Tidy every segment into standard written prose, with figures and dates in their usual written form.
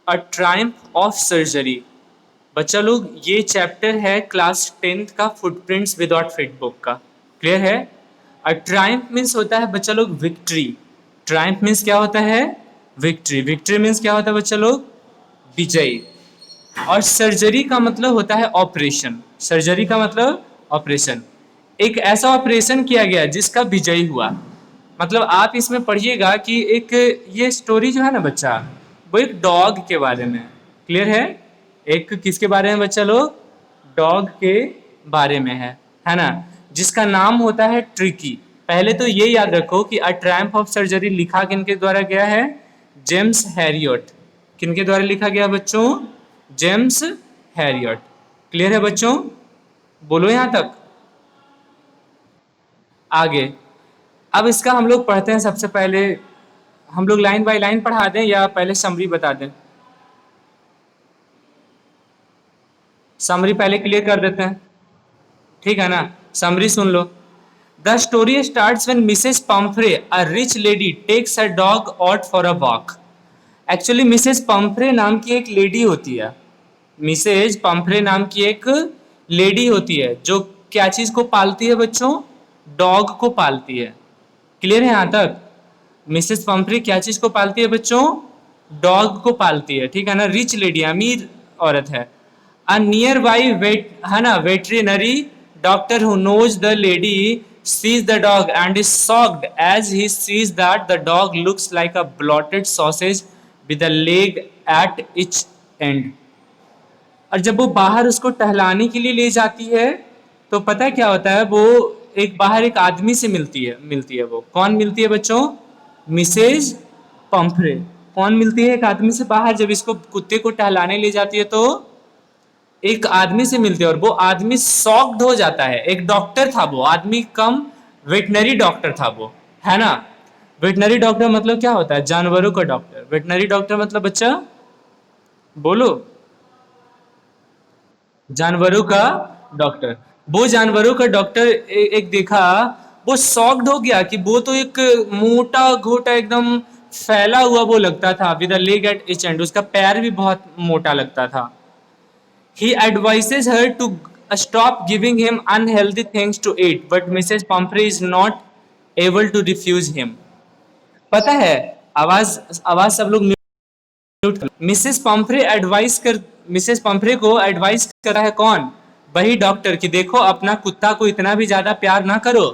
A Triumph of surgery. बच्चा लोग ये चैप्टर है क्लास 10th का फुटप्रिंट्स विदाउट फिट बुक का। क्लियर है? अ ट्रायम्फ मीन्स होता है बच्चा लोग विक्ट्री। ट्रायम्फ मीन्स क्या होता है? विक्ट्री। विक्ट्री मीन्स क्या होता है बच्चा लोग? विजयी। और सर्जरी का मतलब होता है ऑपरेशन। सर्जरी का मतलब ऑपरेशन। एक ऐसा ऑपरेशन किया गया जिसका विजयी हुआ। मतलब आप इसमें पढ़िएगा कि एक ये स्टोरी जो है ना बच्चा, वो एक डॉग के बारे में। क्लियर है? एक किसके बारे में बच्चा लोग? डॉग के बारे में है ना, जिसका नाम होता है ट्रिकी। पहले तो ये याद रखो कि अ ट्रायम्फ ऑफ सर्जरी लिखा किनके द्वारा गया है? James Harriet. किनके द्वारा लिखा गया बच्चों? James Harriet. क्लियर है बच्चों? बोलो यहां तक। आगे अब इसका हम लोग पढ़ते हैं। सबसे पहले हम लोग लाइन बाय लाइन पढ़ा दें या पहले समरी बता दें? समरी पहले क्लियर कर देते हैं, ठीक है ना? समरी सुन लो। The story starts when Mrs Pumphrey a rich lady takes her dog out for a walk. Actually Mrs Pumphrey नाम की एक लेडी होती है। मिसेज पम्फ्रे नाम की एक लेडी होती है जो क्या चीज को पालती है बच्चों? डॉग को पालती है। क्लियर है यहां तक? मिसेस पम्फ्रे क्या चीज को पालती है बच्चों? डॉग को पालती है, ठीक है ना? रिच लेडी, अमीर औरत है। अ नियर बाई वेट है ना, veterinary doctor who knows the lady sees the dog and is shocked as he sees that the dog looks like a blotted sausage with a leg at each end। और जब वो बाहर उसको टहलाने के लिए ले जाती है तो पता है क्या होता है? वो एक बाहर एक आदमी से मिलती है वो कौन मिलती है बच्चों? Mrs Pumphrey. कौन मिलती है? एक आदमी से बाहर। जब इसको कुत्ते को टहलाने ले जाती है तो एक आदमी से मिलते हैं और वो आदमी शॉक्ड हो जाता है। एक डॉक्टर था वो आदमी, कम वेटनरी डॉक्टर था वो, है ना? वेटनरी डॉक्टर मतलब क्या होता है? जानवरों का डॉक्टर। वेटनरी डॉक्टर मतलब बच्चा बोलो। जानवरों का डॉक्टर। वो जानवरों का डॉक्टर एक देखा, वो शॉक्ड हो गया कि वो तो एक मोटा घोटा एकदम फैला हुआ वो लगता था, with a leg at each and. उसका पैर भी बहुत मोटा लगता था। He advises her to stop giving him unhealthy things to eat, but Mrs. Pumphrey is not able to refuse him। पता है, आवाज आवाज सब लोग म्यूट कर। मिसेस पम्फ्रे को एडवाइस कर रहा है कौन? वही डॉक्टर कि देखो अपना कुत्ता को इतना भी ज्यादा प्यार ना करो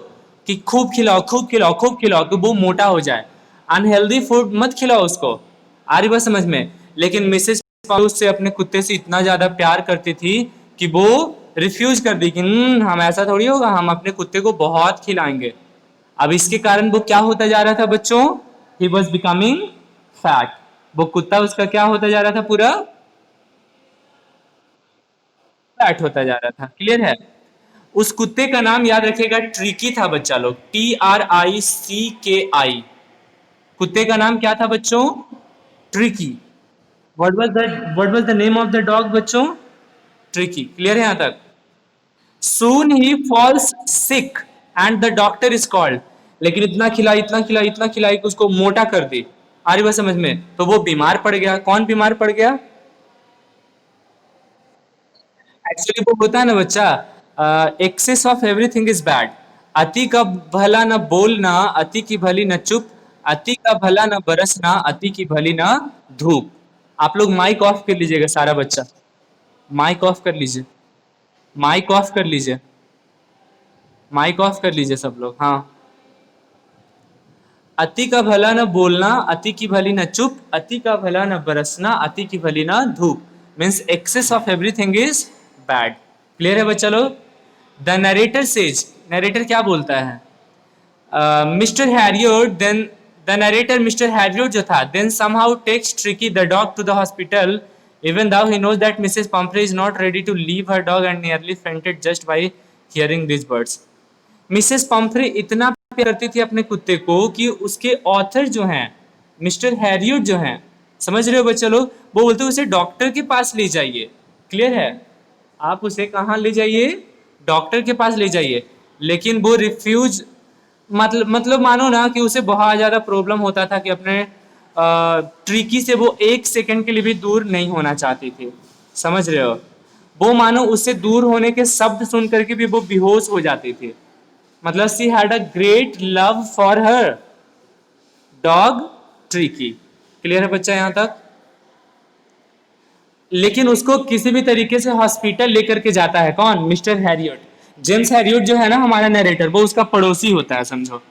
कि खूब खिलाओ खूब खिलाओ खूब खिलाओ कि वो मोटा हो जाए। अनहेल्दी फूड मत खिलाओ उसको। आ रही बात समझ में? लेकिन मिसेस उससे अपने कुत्ते से इतना ज्यादा प्यार करती थी कि वो रिफ्यूज कर दी कि हम ऐसा थोड़ी होगा, हम अपने कुत्ते को बहुत खिलाएंगे। अब इसके कारण वो क्या होता जा रहा था बच्चों? He was becoming fat. वो कुत्ता उसका क्या होता जा रहा था? पूरा फैट होता जा रहा था। क्लियर है? उस कुत्ते का नाम याद रखिएगा, ट्रिकी था बच्चा लोग। TRICKI। कुत्ते का नाम क्या था बच्चों? Tricky. What was the name of the dog बच्चों? ट्रिकी। क्लियर है यहां तक? सून ही falls sick and the doctor is called. लेकिन इतना खिलाई इतना खिलाई इतना खिलाई कि उसको मोटा कर दी। आ रही बात समझ में? तो वो बीमार पड़ गया। कौन बीमार पड़ गया? एक्चुअली वो होता है ना बच्चा, excess of everything is bad. अति का भला न बोलना, अति की भली न चुप, अति का भला न बरसना, अति की भली न धूप। आप लोग माइक ऑफ कर लीजिएगा सारा बच्चा। माइक ऑफ कर लीजिए। माइक ऑफ कर लीजिए। माइक ऑफ कर लीजिए सब लोग। हाँ। अति का भला न बोलना, अति की भली न चुप, अति का भला न बरसना, अति की भली न धूप। Means excess of everything is bad. Clear है बच्चा लोग? द नरेटर सेज, नरेटर क्या बोलता है? Mr Herriot then, the narrator Mr Herriot जो था, then somehow takes Tricki the dog to the hospital even though he knows that Mrs. Pumphrey is not ready to leave her dog and nearly fainted just by hearing these words। Mrs Pomfrey इतना प्यार करती थी अपने कुत्ते को कि उसके author जो हैं, मिस्टर हैरियट जो हैं, समझ रहे हो बच्चे लोग, वो बोलते उसे डॉक्टर के पास ले जाइए। क्लियर है? आप उसे कहाँ ले जाइए? डॉक्टर के पास ले जाइए। लेकिन वो रिफ्यूज, मतलब मानो ना कि उसे बहुत ज़्यादा प्रॉब्लम होता था कि अपने ट्रिकी से वो एक सेकंड के लिए भी दूर नहीं होना चाहती थी। समझ रहे हो? वो मानो उससे दूर होने के शब्द सुन करके भी वो बेहोश हो जाती थी। मतलब she had a great love for her dog tricky. Clear है बच्चा यहाँ तक? लेकिन उसको किसी भी तरीके से हॉस्पिटल लेकर के जाता है कौन? Mister Harriet. जेम्स हैरियट जो है ना हमारा नरेटर, वो उसका पड़ोसी होता है, समझो।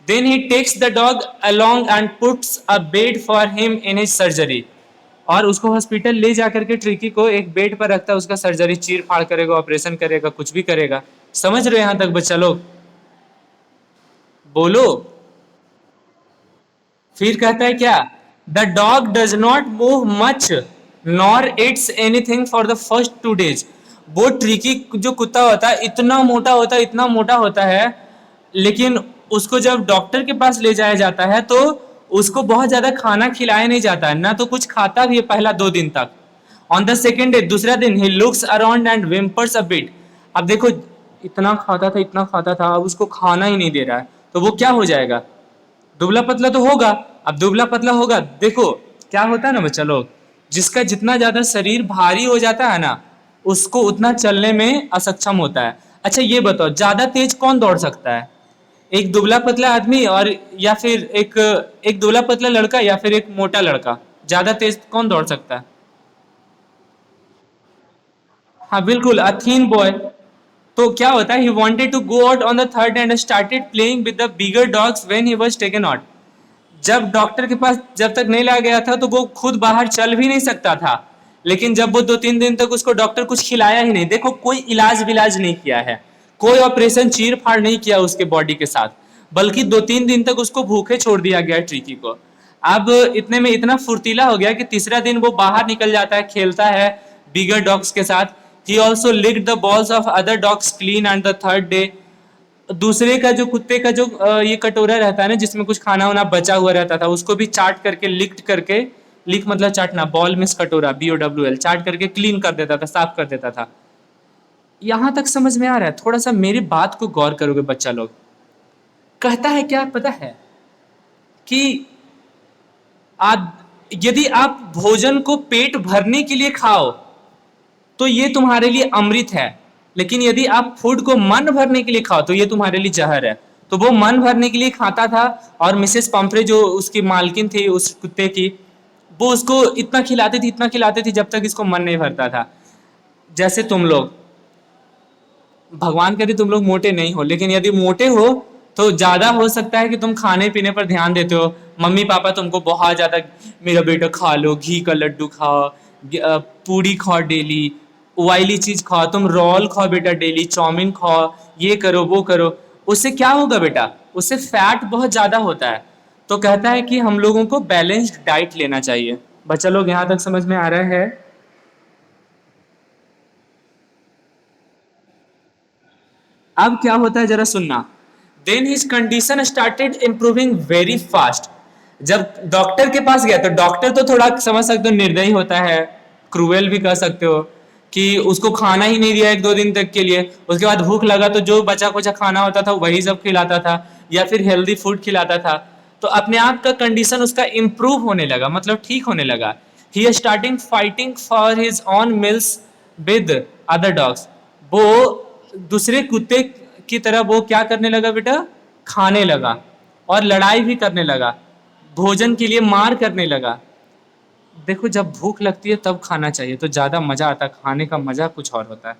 Then he takes the dog along and puts a bed for him in his surgery. और उसको हॉस्पिटल ले जाकर के ट्रिकी को एक बेड पर रखता है, उसका सर्जरी चीर फाड़ करेगा, ऑपरेशन करेगा, कुछ भी करेगा। समझ रहे हो यहां तक बच्चा लोग? बोलो। फिर कहता है क्या? The dog does not move much nor it's anything for the first 2 days। वो ट्रिकी जो कुत्ता होता है इतना मोटा होता है, इतना मोटा होता है, लेकिन उसको जब डॉक्टर के पास ले जाया जाता है तो उसको बहुत ज्यादा खाना खिलाया नहीं जाता है, ना तो कुछ खाता भी है पहला 2 दिन तक। ऑन द सेकेंड डे, दूसरा दिन, he looks around and whimpers a bit. अब देखो, इतना खाता था, इतना खाता था, अब उसको खाना ही नहीं दे रहा है, तो वो क्या हो जाएगा? दुबला पतला तो होगा। अब दुबला पतला होगा, देखो क्या होता है ना बच्चा लोग, जिसका जितना ज्यादा शरीर भारी हो जाता है ना, उसको उतना चलने में असक्षम होता है। अच्छा ये बताओ, ज्यादा तेज कौन दौड़ सकता है? एक दुबला पतला आदमी और या फिर एक एक दुबला पतला लड़का या फिर एक मोटा लड़का? ज्यादा तेज कौन दौड़ सकता है? हाँ बिल्कुल, अ थीन बॉय। तो क्या होता है, he wanted to go out on the third and started playing with the bigger dogs when he was taken out. जब डॉक्टर के पास जब तक नहीं लाया गया था तो वो खुद बाहर चल भी नहीं सकता था। लेकिन जब वो 2-3 दिन तक उसको डॉक्टर कुछ खिलाया ही नहीं, देखो कोई इलाज विलाज नहीं किया है, कोई ऑपरेशन चीर फाड़ नहीं किया उसके बॉडी के साथ, बल्कि 2-3 दिन तक उसको भूखे छोड़ दिया गया ट्रिकी को। अब इतने में इतना फुर्तीला हो गया कि तीसरा दिन वो बाहर निकल जाता है, खेलता है बिगर डॉग्स के साथ। He also licked the balls of other dogs clean and the third day. दूसरे का जो कुत्ते का जो ये कटोरा रहता है ना, जिसमें कुछ खाना वाना बचा हुआ रहता था, उसको भी चाट करके, लिक्ट करके, लिक मतलब चाटना, बॉल मिस कटोरा, BOWL, चाट करके क्लीन कर देता था, साफ कर देता था। यहां तक समझ में आ रहा है? थोड़ा सा मेरी बात को गौर करोगे बच्चा लोग। कहता है क्या पता है कि आप, यदि आप भोजन को पेट भरने के लिए खाओ तो ये तुम्हारे लिए अमृत है, लेकिन यदि आप फूड को मन भरने के लिए खाओ तो ये तुम्हारे लिए जहर है। तो वो मन भरने के लिए खाता था, और मिसेस पंफ्रे जो उसकी मालकिन थी उस कुत्ते की, वो उसको इतना खिलाती थी, इतना खिलाती थी, जब तक इसको मन नहीं भरता था। जैसे तुम लोग, भगवान करे तुम लोग मोटे नहीं हो, लेकिन यदि मोटे हो तो ज्यादा हो सकता है कि तुम खाने पीने पर ध्यान देते हो। मम्मी पापा तुमको बहुत ज्यादा, मेरा बेटा खा लो, घी का लड्डू खाओ, पूड़ी खाओ डेली, ऑयली चीज खाओ, तुम रोल खाओ बेटा डेली, चाउमीन खाओ, ये करो वो करो। उससे क्या होगा बेटा? उससे फैट बहुत ज्यादा होता है। तो कहता है कि हम लोगों को बैलेंस्ड डाइट लेना चाहिए। बच्चा लोग यहाँ तक समझ में आ रहा है? अब क्या होता है जरा सुनना। Then his condition started improving very fast. जब डॉक्टर के पास गया तो डॉक्टर तो थोड़ा समझ सकते हो निर्दयी होता है, क्रूएल भी कह सकते हो, कि उसको खाना ही नहीं दिया 1-2 दिन तक के लिए। उसके बाद भूख लगा तो जो बचा कुचा खाना होता था वही सब खिलाता था, या फिर हेल्दी फूड खिलाता था। तो अपने आप का कंडीशन उसका इम्प्रूव होने लगा, मतलब ठीक होने लगा। He starting fighting for his own meals with other dogs. वो दूसरे कुत्ते की तरह वो क्या करने लगा बेटा? खाने लगा, और लड़ाई भी करने लगा, भोजन के लिए मार करने लगा। देखो जब भूख लगती है तब खाना चाहिए तो ज्यादा मजा आता है, खाने का मजा कुछ और होता है।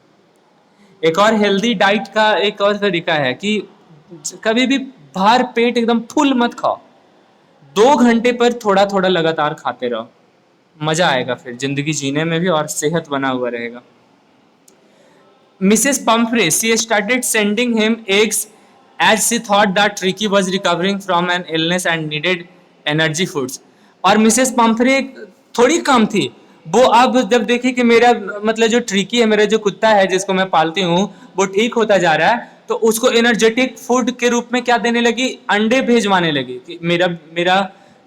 एक और हेल्दी डाइट का एक और तरीका है कि कभी भी भर पेट एकदम फुल मत खाओ, 2 घंटे पर थोड़ा थोड़ा लगातार खाते रहो, मजा आएगा फिर जिंदगी जीने में भी, और सेहत बना हुआ रहेगा। Mrs. Pumphrey, she started sending him eggs as she thought that Tricky was recovering from an illness and needed energy foods। और मिसेस पंफरे थोड़ी कम थी, वो अब जब देखी कि मेरा मतलब जो ट्रिकी है, मेरा जो कुत्ता है जिसको मैं पालती हूँ, वो ठीक होता जा रहा है, तो उसको एनर्जेटिक फूड के रूप में क्या देने लगी? अंडे भेजवाने लगी कि मेरा मेरा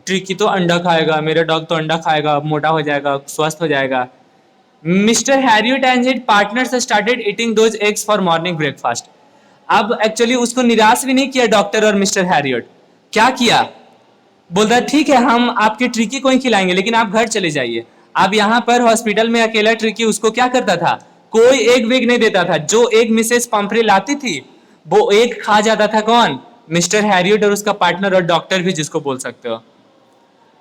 ट्रिकी तो अंडा खाएगा, मेरा डॉग तो अंडा खाएगा, मोटा हो जाएगा, स्वस्थ हो जाएगा। Mister Harriet and his partners started eating those eggs for morning breakfast. अब एक्चुअली उसको निराश भी नहीं किया डॉक्टर और मिस्टर हैरियट। क्या किया? बोलता है ठीक है हम आपके ट्रिकी को ही खिलाएंगे लेकिन आप घर चले जाइए। अब यहाँ पर हॉस्पिटल में अकेला ट्रिकी उसको क्या करता था, कोई एग वेग नहीं देता था। जो एग मिसेस पंफ्रे लाती थी वो एग खा जाता था कौन, मिस्टर हैरियट और उसका पार्टनर और डॉक्टर भी जिसको बोल सकते हो।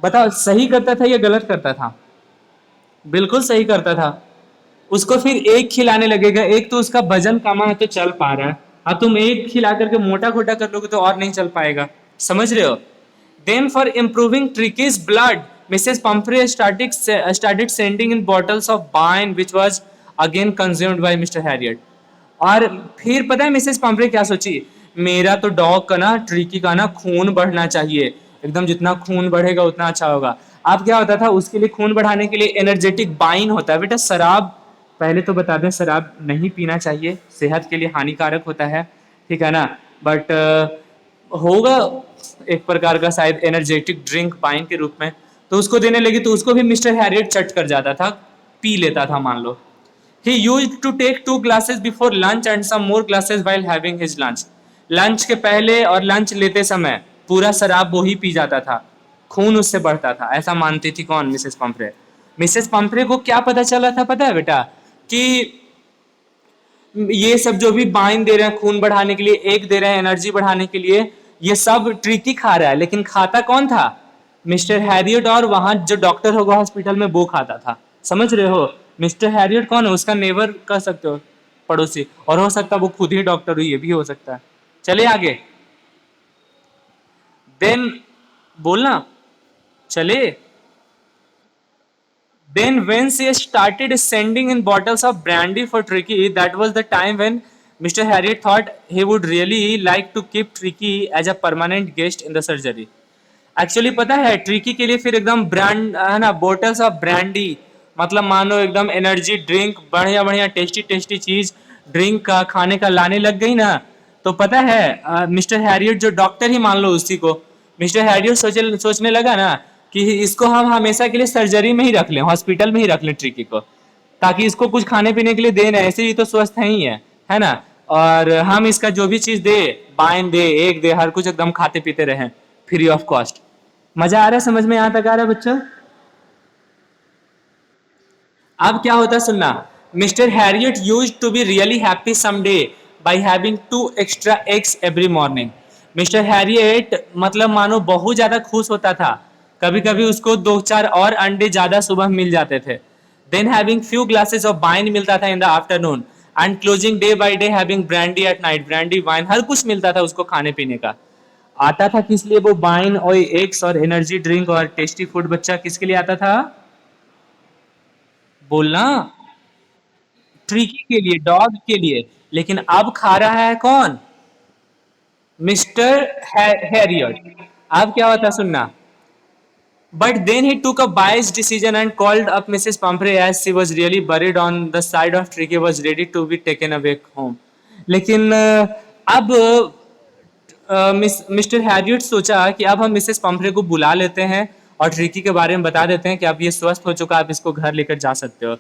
बताओ सही करता था या गलत करता था? बिल्कुल सही करता था। उसको फिर एक खिलाने लगेगा, एक तो उसका वजन कम है तो चल पा रहा है, अब तुम एक खिला करके मोटा खोटा कर लोगे तो और नहीं चल पाएगा। समझ रहे हो? Then for improving Tricki's blood Mrs Pumphrey started sending in bottles of wine which was again consumed by mister Harriet. और फिर पता है मिसेस पंफ्रे क्या सोची, मेरा तो डॉग का ना ट्रिकी का ना खून बढ़ना चाहिए, एकदम जितना खून बढ़ेगा उतना अच्छा होगा। अब क्या होता था उसके लिए, खून बढ़ाने के लिए एनर्जेटिक बाइन होता है बेटा। शराब, पहले तो बता दें शराब नहीं पीना चाहिए, सेहत के लिए हानिकारक होता है, ठीक है ना। बट होगा एक प्रकार का शायद एनर्जेटिक ड्रिंक बाइन के रूप में, तो उसको देने लगी तो उसको भी मिस्टर हैरियट चट कर जाता था, पी लेता था मान लो। He used to take 2 glasses before lunch and some more glasses while having his lunch. Lunch के पहले और लंच लेते समय पूरा शराब वो ही पी जाता था, खून उससे बढ़ता था, ऐसा मानती थी कौन, मिसेस पंफ्रे। मिसेस पंफ्रे को क्या पता चला था पता है बेटा, कि ये सब जो भी बाइन दे रहे हैं खून बढ़ाने के लिए, एक दे रहे हैं एनर्जी बढ़ाने के लिए, ये सब ट्रिकी खा रहा है, लेकिन खाता कौन था, मिस्टर हैरियट। और वहां जो डॉक्टर होगा हॉस्पिटल में वो खाता था। समझ रहे हो? मिस्टर हैरियट कौन है, उसका नेबर कह सकते हो, पड़ोसी, और हो सकता है वो खुद ही डॉक्टर हो, ये भी हो सकता है। चले आगे। देन बोलना, चले। Then when she started sending in bottles of brandy for Tricky, that was the time when Mr. Harriet thought he would really like to keep Tricky as a permanent guest in the surgery. Actually पता है tricky के लिए फिर एकदम brand है ना, bottles of brandy, मतलब मानो एकदम एनर्जी ड्रिंक, बढ़िया बढ़िया टेस्टी टेस्टी चीज ड्रिंक का खाने का लाने लग गई ना। तो पता है मिस्टर हैरियट जो डॉक्टर ही मान लो उसी को, मिस्टर हैरियट सोचने लगा ना कि इसको हम हमेशा के लिए सर्जरी में ही रख लें, हॉस्पिटल में ही रख लें ट्रिकी को, ताकि इसको कुछ खाने पीने के लिए दे ना, ऐसे ही तो स्वस्थ है ही है ना। और हम इसका जो भी चीज दे, बाइन दे, एक दे, हर कुछ एकदम खाते पीते रहें फ्री ऑफ कॉस्ट। मजा आ रहा है, समझ में यहाँ तक आ रहा है बच्चों? अब क्या होता है सुनना, Mr Herriot used to be really happy someday by having 2 extra eggs every morning. Mr Herriot मतलब मानो बहुत ज्यादा खुश होता था, कभी कभी उसको 2 4 और अंडे ज्यादा सुबह मिल जाते थे। Then having few glasses of wine मिलता था in the afternoon, and closing day by day having brandy at night, brandy wine हर कुछ मिलता था उसको खाने पीने का। आता था किस लिए वो वाइन और एग्स और एनर्जी ड्रिंक और टेस्टी फूड, बच्चा किसके लिए आता था, बोलना, ट्रिकी के लिए, डॉग के लिए। लेकिन अब खा रहा है कौन, मिस्टर हैरियट। अब क्या होता सुनना, but then he took a biased decision and called up Mrs. Pumphrey as she was really buried on the side of Tricky was ready to be taken away home. लेकिन अब mister Harriet सोचा कि अब हम Mrs Pomfrey को बुला लेते हैं और ट्रिकी के बारे में बता देते हैं कि अब ये स्वस्थ हो चुका है, आप इसको घर लेकर जा सकते हो।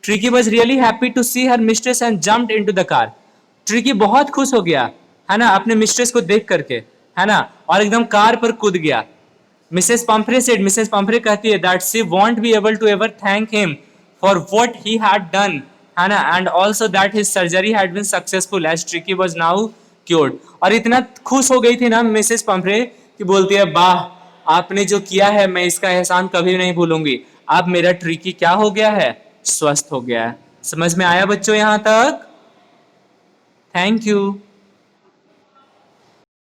Tricki was really happy to see her mistress and jumped into the car. Tricki बहुत खुश हो गया है ना अपने मिस्ट्रेस को देख करके, है ना, और एकदम कार पर कूद गया। Mrs Pumphrey said, Mrs Pumphrey कहती है that she won't be able to ever thank him for what he had done, है ना, and also that his surgery had been successful as Tricki was now cured. और इतना खुश हो गई थी ना मिसेस पंफ्रे कि बोलती है वाह, आपने जो किया है मैं इसका एहसान कभी नहीं भूलूंगी, अब मेरा ट्रिकी क्या हो गया है, स्वस्थ हो गया है। समझ में आया बच्चों यहाँ तक? Thank you.